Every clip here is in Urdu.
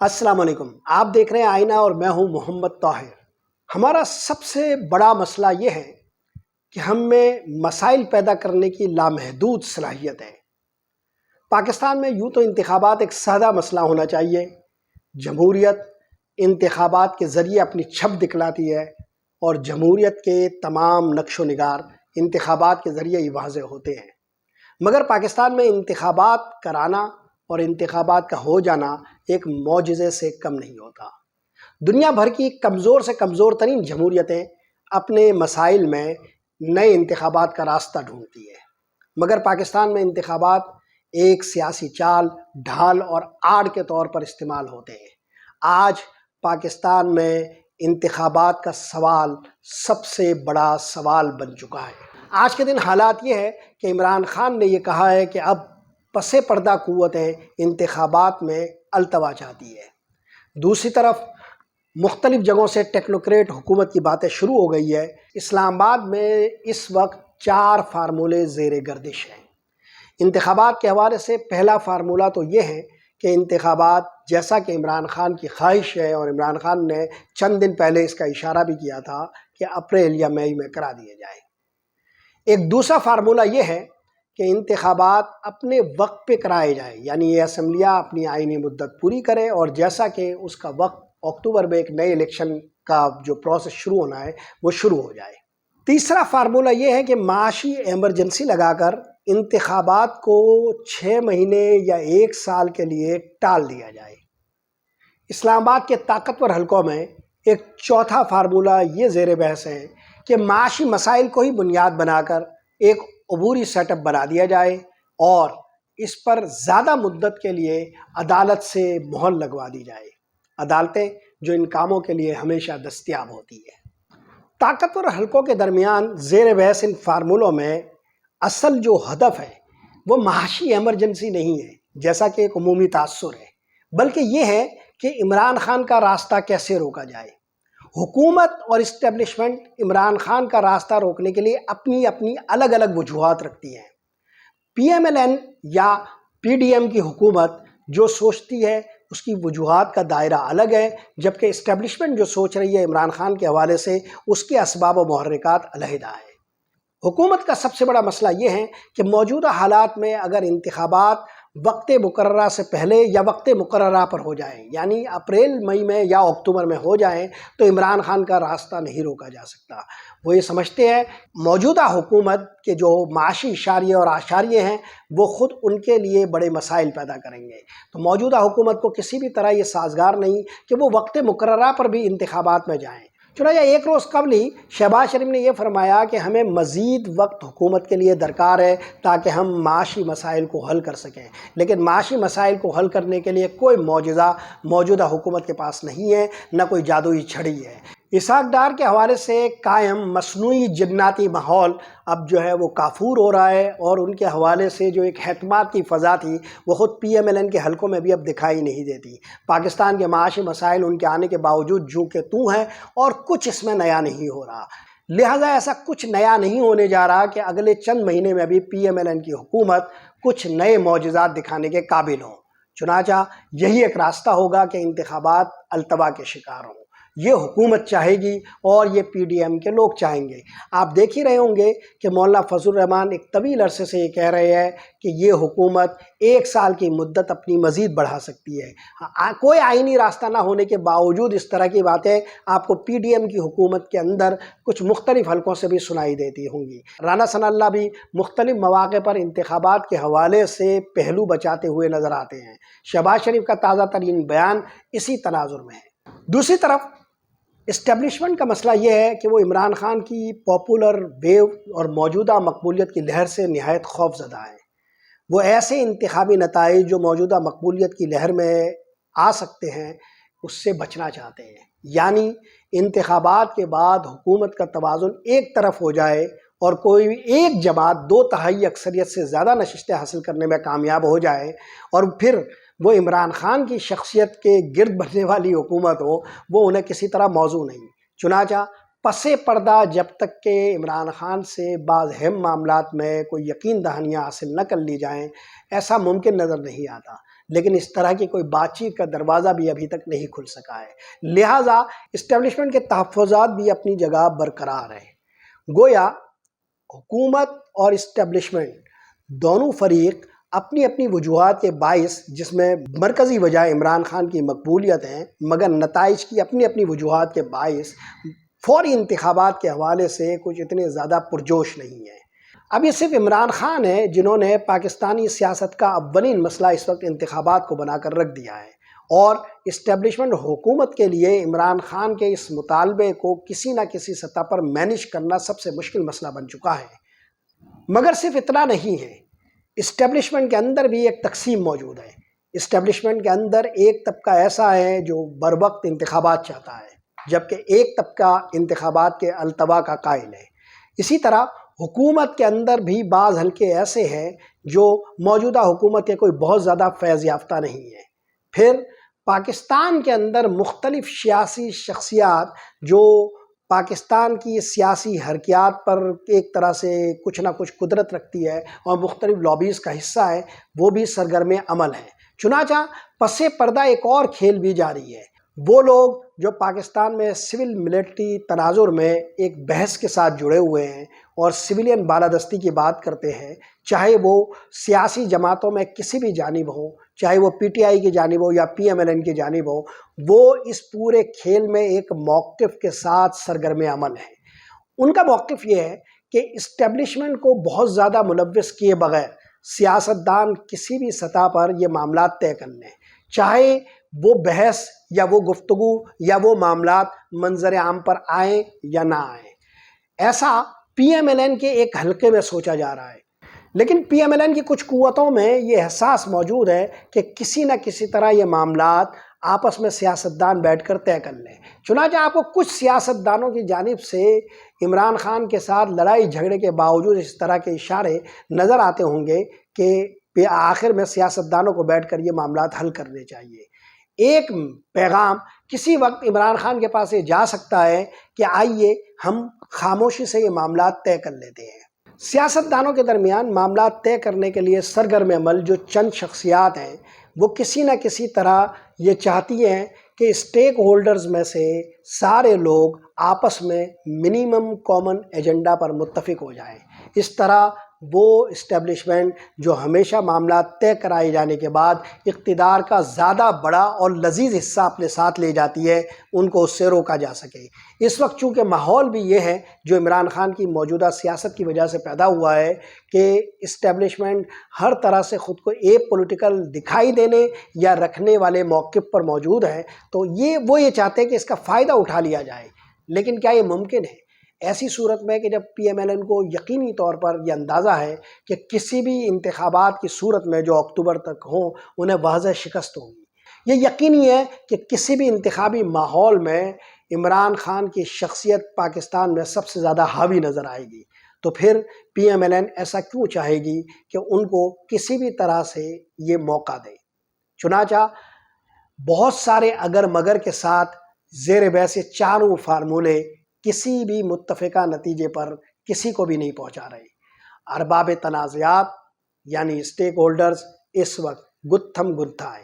السلام علیکم، آپ دیکھ رہے ہیں آئینہ اور میں ہوں محمد طاہر۔ ہمارا سب سے بڑا مسئلہ یہ ہے کہ ہم میں مسائل پیدا کرنے کی لامحدود صلاحیت ہے۔ پاکستان میں یوں تو انتخابات ایک سادہ مسئلہ ہونا چاہیے۔ جمہوریت انتخابات کے ذریعے اپنی چھب دکھلاتی ہے اور جمہوریت کے تمام نقش و نگار انتخابات کے ذریعے ہی واضح ہوتے ہیں۔ مگر پاکستان میں انتخابات کرانا اور انتخابات کا ہو جانا ایک معجزے سے کم نہیں ہوتا۔ دنیا بھر کی کمزور سے کمزور ترین جمہوریتیں اپنے مسائل میں نئے انتخابات کا راستہ ڈھونڈتی ہے، مگر پاکستان میں انتخابات ایک سیاسی چال، ڈھال اور آڑ کے طور پر استعمال ہوتے ہیں۔ آج پاکستان میں انتخابات کا سوال سب سے بڑا سوال بن چکا ہے۔ آج کے دن حالات یہ ہے کہ عمران خان نے یہ کہا ہے کہ اب پس پردہ قوتیں انتخابات میں التوا چاہتی ہے۔ دوسری طرف مختلف جگہوں سے ٹیکنوکریٹ حکومت کی باتیں شروع ہو گئی ہے۔ اسلام آباد میں اس وقت 4 فارمولے زیر گردش ہیں۔ انتخابات کے حوالے سے پہلا فارمولہ تو یہ ہے کہ انتخابات، جیسا کہ عمران خان کی خواہش ہے اور عمران خان نے چند دن پہلے اس کا اشارہ بھی کیا تھا کہ اپریل یا مئی میں کرا دیے جائیں۔ ایک دوسرا فارمولہ یہ ہے کہ انتخابات اپنے وقت پہ کرائے جائیں، یعنی یہ اسمبلیاں اپنی آئینی مدت پوری کریں اور جیسا کہ اس کا وقت اکتوبر میں ایک نئے الیکشن کا جو پروسیس شروع ہونا ہے وہ شروع ہو جائے۔ تیسرا فارمولہ یہ ہے کہ معاشی ایمرجنسی لگا کر انتخابات کو 6 مہینے یا 1 سال کے لیے ٹال دیا جائے۔ اسلام آباد کے طاقتور حلقوں میں ایک چوتھا فارمولہ یہ زیر بحث ہے کہ معاشی مسائل کو ہی بنیاد بنا کر ایک عبوری سیٹ اپ بنا دیا جائے اور اس پر زیادہ مدت کے لیے عدالت سے مہر لگوا دی جائے، عدالتیں جو ان کاموں کے لیے ہمیشہ دستیاب ہوتی ہے۔ طاقتور حلقوں کے درمیان زیر بحث ان فارمولوں میں اصل جو ہدف ہے وہ معاشی ایمرجنسی نہیں ہے جیسا کہ ایک عمومی تاثر ہے، بلکہ یہ ہے کہ عمران خان کا راستہ کیسے روکا جائے۔ حکومت اور اسٹیبلشمنٹ عمران خان کا راستہ روکنے کے لیے اپنی اپنی الگ الگ وجوہات رکھتی ہیں۔ پی ایم ایل این یا پی ڈی ایم کی حکومت جو سوچتی ہے اس کی وجوہات کا دائرہ الگ ہے، جبکہ اسٹیبلشمنٹ جو سوچ رہی ہے عمران خان کے حوالے سے اس کے اسباب و محرکات علیحدہ ہے۔ حکومت کا سب سے بڑا مسئلہ یہ ہے کہ موجودہ حالات میں اگر انتخابات وقت مقررہ سے پہلے یا وقت مقررہ پر ہو جائیں، یعنی اپریل مئی میں یا اکتوبر میں ہو جائیں، تو عمران خان کا راستہ نہیں روکا جا سکتا۔ وہ یہ سمجھتے ہیں موجودہ حکومت کے جو معاشی اشاریے اور اعشاریے ہیں وہ خود ان کے لیے بڑے مسائل پیدا کریں گے، تو موجودہ حکومت کو کسی بھی طرح یہ سازگار نہیں کہ وہ وقت مقررہ پر بھی انتخابات میں جائیں۔ چنانچہ 1 روز قبل ہی شہباز شریف نے یہ فرمایا کہ ہمیں مزید وقت حکومت کے لیے درکار ہے تاکہ ہم معاشی مسائل کو حل کر سکیں، لیکن معاشی مسائل کو حل کرنے کے لیے کوئی معجزہ موجودہ حکومت کے پاس نہیں ہے، نہ کوئی جادوئی چھڑی ہے۔ اسحاق ڈار کے حوالے سے قائم مصنوعی جناتی ماحول اب جو ہے وہ کافور ہو رہا ہے، اور ان کے حوالے سے جو ایک اعتماد کی فضا تھی وہ خود پی ایم ایل این کے حلقوں میں بھی اب دکھائی نہیں دیتی۔ پاکستان کے معاشی مسائل ان کے آنے کے باوجود جوں کے توں ہیں اور کچھ اس میں نیا نہیں ہو رہا، لہٰذا ایسا کچھ نیا نہیں ہونے جا رہا کہ اگلے چند مہینے میں بھی پی ایم ایل این کی حکومت کچھ نئے معجزات دکھانے کے قابل ہوں۔ چنانچہ یہی ایک راستہ ہوگا کہ انتخابات التوا کے شکار ہوں۔ یہ حکومت چاہے گی اور یہ پی ڈی ایم کے لوگ چاہیں گے۔ آپ دیکھ ہی رہے ہوں گے کہ مولانا فضل الرحمان ایک طویل عرصے سے یہ کہہ رہے ہیں کہ یہ حکومت 1 سال کی مدت اپنی مزید بڑھا سکتی ہے۔ کوئی آئینی راستہ نہ ہونے کے باوجود اس طرح کی باتیں آپ کو پی ڈی ایم کی حکومت کے اندر کچھ مختلف حلقوں سے بھی سنائی دیتی ہوں گی۔ رانا ثناء اللہ بھی مختلف مواقع پر انتخابات کے حوالے سے پہلو بچاتے ہوئے نظر آتے ہیں۔ شہباز شریف کا تازہ ترین بیان اسی تناظر میں ہے۔ دوسری طرف اسٹیبلشمنٹ کا مسئلہ یہ ہے کہ وہ عمران خان کی پاپولر ویو اور موجودہ مقبولیت کی لہر سے نہایت خوف زدہ ہیں۔ وہ ایسے انتخابی نتائج جو موجودہ مقبولیت کی لہر میں آ سکتے ہیں اس سے بچنا چاہتے ہیں، یعنی انتخابات کے بعد حکومت کا توازن ایک طرف ہو جائے اور کوئی ایک جماعت 2/3 اکثریت سے زیادہ نشستیں حاصل کرنے میں کامیاب ہو جائے اور پھر وہ عمران خان کی شخصیت کے گرد بننے والی حکومت ہو، وہ انہیں کسی طرح موزوں نہیں۔ چنانچہ پس پردہ جب تک کہ عمران خان سے بعض اہم معاملات میں کوئی یقین دہانیاں حاصل نہ کر لی جائیں، ایسا ممکن نظر نہیں آتا، لیکن اس طرح کی کوئی بات چیت کا دروازہ بھی ابھی تک نہیں کھل سکا ہے، لہٰذا اسٹیبلشمنٹ کے تحفظات بھی اپنی جگہ برقرار ہیں۔ گویا حکومت اور اسٹیبلشمنٹ دونوں فریق اپنی اپنی وجوہات کے باعث، جس میں مرکزی وجہ عمران خان کی مقبولیت ہے، مگر نتائج کی اپنی اپنی وجوہات کے باعث فوری انتخابات کے حوالے سے کچھ اتنے زیادہ پرجوش نہیں ہیں۔ اب یہ صرف عمران خان ہے جنہوں نے پاکستانی سیاست کا اولین مسئلہ اس وقت انتخابات کو بنا کر رکھ دیا ہے، اور اسٹیبلشمنٹ حکومت کے لیے عمران خان کے اس مطالبے کو کسی نہ کسی سطح پر مینیج کرنا سب سے مشکل مسئلہ بن چکا ہے۔ مگر صرف اتنا نہیں ہے، اسٹیبلشمنٹ کے اندر بھی ایک تقسیم موجود ہے۔ اسٹیبلشمنٹ کے اندر ایک طبقہ ایسا ہے جو بروقت انتخابات چاہتا ہے، جبکہ ایک طبقہ انتخابات کے التوا کا قائل ہے۔ اسی طرح حکومت کے اندر بھی بعض حلقے ایسے ہیں جو موجودہ حکومت کے کوئی بہت زیادہ فیض یافتہ نہیں ہیں۔ پھر پاکستان کے اندر مختلف سیاسی شخصیات جو پاکستان کی سیاسی حرکیات پر ایک طرح سے کچھ نہ کچھ قدرت رکھتی ہے اور مختلف لابیز کا حصہ ہے، وہ بھی سرگرم عمل ہیں۔ چنانچہ پس پردہ ایک اور کھیل بھی جاری ہے۔ وہ لوگ جو پاکستان میں سول ملٹری تناظر میں ایک بحث کے ساتھ جڑے ہوئے ہیں اور سویلین بالادستی کی بات کرتے ہیں، چاہے وہ سیاسی جماعتوں میں کسی بھی جانب ہوں، چاہے وہ پی ٹی آئی کی جانب ہو یا پی ایم ایل این کی جانب ہو، وہ اس پورے کھیل میں ایک موقف کے ساتھ سرگرم عمل ہیں۔ ان کا موقف یہ ہے کہ اسٹیبلشمنٹ کو بہت زیادہ ملوث کیے بغیر سیاستدان کسی بھی سطح پر یہ معاملات طے کر لیں، چاہے وہ بحث یا وہ گفتگو یا وہ معاملات منظر عام پر آئیں یا نہ آئیں۔ ایسا پی ایم ایل این کے ایک حلقے میں سوچا جا رہا ہے، لیکن پی ایم ایل این کی کچھ قوتوں میں یہ احساس موجود ہے کہ کسی نہ کسی طرح یہ معاملات آپس میں سیاستدان بیٹھ کر طے کر لیں۔ چنانچہ آپ کو کچھ سیاستدانوں کی جانب سے عمران خان کے ساتھ لڑائی جھگڑے کے باوجود اس طرح کے اشارے نظر آتے ہوں گے کہ آخر میں سیاستدانوں کو بیٹھ کر یہ معاملات حل کرنے چاہیے۔ ایک پیغام کسی وقت عمران خان کے پاس یہ جا سکتا ہے کہ آئیے ہم خاموشی سے یہ معاملات طے کر لیتے ہیں۔ سیاستدانوں کے درمیان معاملات طے کرنے کے لیے سرگرم عمل جو چند شخصیات ہیں، وہ کسی نہ کسی طرح یہ چاہتی ہیں کہ اسٹیک ہولڈرز میں سے سارے لوگ آپس میں منیمم کامن ایجنڈا پر متفق ہو جائیں۔ اس طرح وہ اسٹیبلشمنٹ جو ہمیشہ معاملات طے کرائے جانے کے بعد اقتدار کا زیادہ بڑا اور لذیذ حصہ اپنے ساتھ لے جاتی ہے، ان کو اس سے روکا جا سکے۔ اس وقت چونکہ ماحول بھی یہ ہے جو عمران خان کی موجودہ سیاست کی وجہ سے پیدا ہوا ہے کہ اسٹیبلشمنٹ ہر طرح سے خود کو ایک پولیٹیکل دکھائی دینے یا رکھنے والے موقف پر موجود ہے، تو وہ یہ چاہتے ہیں کہ اس کا فائدہ اٹھا لیا جائے۔ لیکن کیا یہ ممکن ہے؟ ایسی صورت میں کہ جب پی ایم ایل این کو یقینی طور پر یہ اندازہ ہے کہ کسی بھی انتخابات کی صورت میں جو اکتوبر تک ہوں انہیں واضح شکست ہوگی، یہ یقینی ہے کہ کسی بھی انتخابی ماحول میں عمران خان کی شخصیت پاکستان میں سب سے زیادہ حاوی نظر آئے گی، تو پھر پی ایم ایل این ایسا کیوں چاہے گی کہ ان کو کسی بھی طرح سے یہ موقع دے؟ چنانچہ بہت سارے اگر مگر کے ساتھ زیر بحث یہ چاروں فارمولے کسی بھی متفقہ نتیجے پر کسی کو بھی نہیں پہنچا رہے۔ ارباب تنازعات یعنی اسٹیک ہولڈرز اس وقت گتھم گتھا ہے،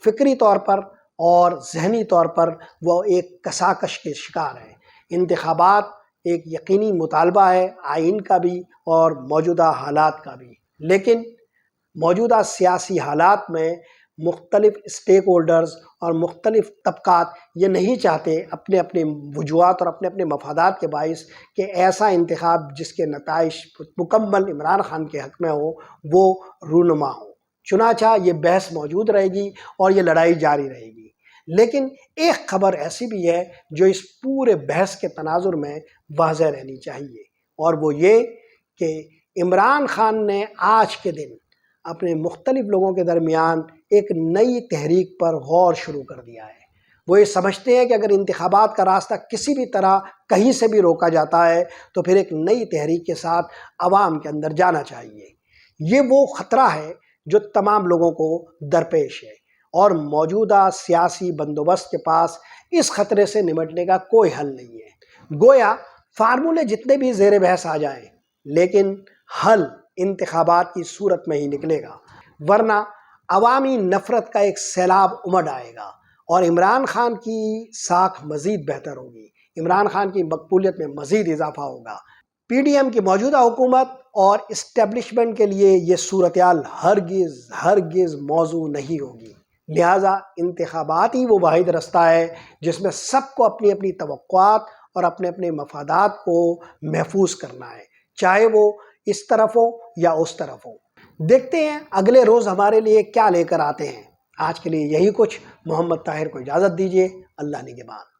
فکری طور پر اور ذہنی طور پر وہ ایک کشاکش کے شکار ہیں۔ انتخابات ایک یقینی مطالبہ ہے، آئین کا بھی اور موجودہ حالات کا بھی، لیکن موجودہ سیاسی حالات میں مختلف اسٹیک ہولڈرز اور مختلف طبقات یہ نہیں چاہتے اپنے اپنے وجوہات اور اپنے اپنے مفادات کے باعث کہ ایسا انتخاب جس کے نتائج مکمل عمران خان کے حق میں ہو وہ رونما ہو۔ چنانچہ یہ بحث موجود رہے گی اور یہ لڑائی جاری رہے گی، لیکن ایک خبر ایسی بھی ہے جو اس پورے بحث کے تناظر میں واضح رہنی چاہیے، اور وہ یہ کہ عمران خان نے آج کے دن اپنے مختلف لوگوں کے درمیان ایک نئی تحریک پر غور شروع کر دیا ہے۔ وہ یہ سمجھتے ہیں کہ اگر انتخابات کا راستہ کسی بھی طرح کہیں سے بھی روکا جاتا ہے تو پھر ایک نئی تحریک کے ساتھ عوام کے اندر جانا چاہیے۔ یہ وہ خطرہ ہے جو تمام لوگوں کو درپیش ہے، اور موجودہ سیاسی بندوبست کے پاس اس خطرے سے نمٹنے کا کوئی حل نہیں ہے۔ گویا فارمولے جتنے بھی زیر بحث آ جائیں لیکن حل انتخابات کی صورت میں ہی نکلے گا، ورنہ عوامی نفرت کا ایک سیلاب امڈ آئے گا اور عمران خان کی ساکھ مزید بہتر ہوگی، عمران خان کی مقبولیت میں مزید اضافہ ہوگا۔ پی ڈی ایم کی موجودہ حکومت اور اسٹیبلشمنٹ کے لیے یہ صورتحال ہرگز موزوں نہیں ہوگی، لہٰذا انتخابات ہی وہ واحد رستہ ہے جس میں سب کو اپنی اپنی توقعات اور اپنے اپنے مفادات کو محفوظ کرنا ہے، چاہے وہ اس طرف ہو یا اس طرف ہو۔ دیکھتے ہیں اگلے روز ہمارے لیے کیا لے کر آتے ہیں۔ آج کے لیے یہی کچھ۔ محمد طاہر کو اجازت دیجیے۔ اللہ نگہبان۔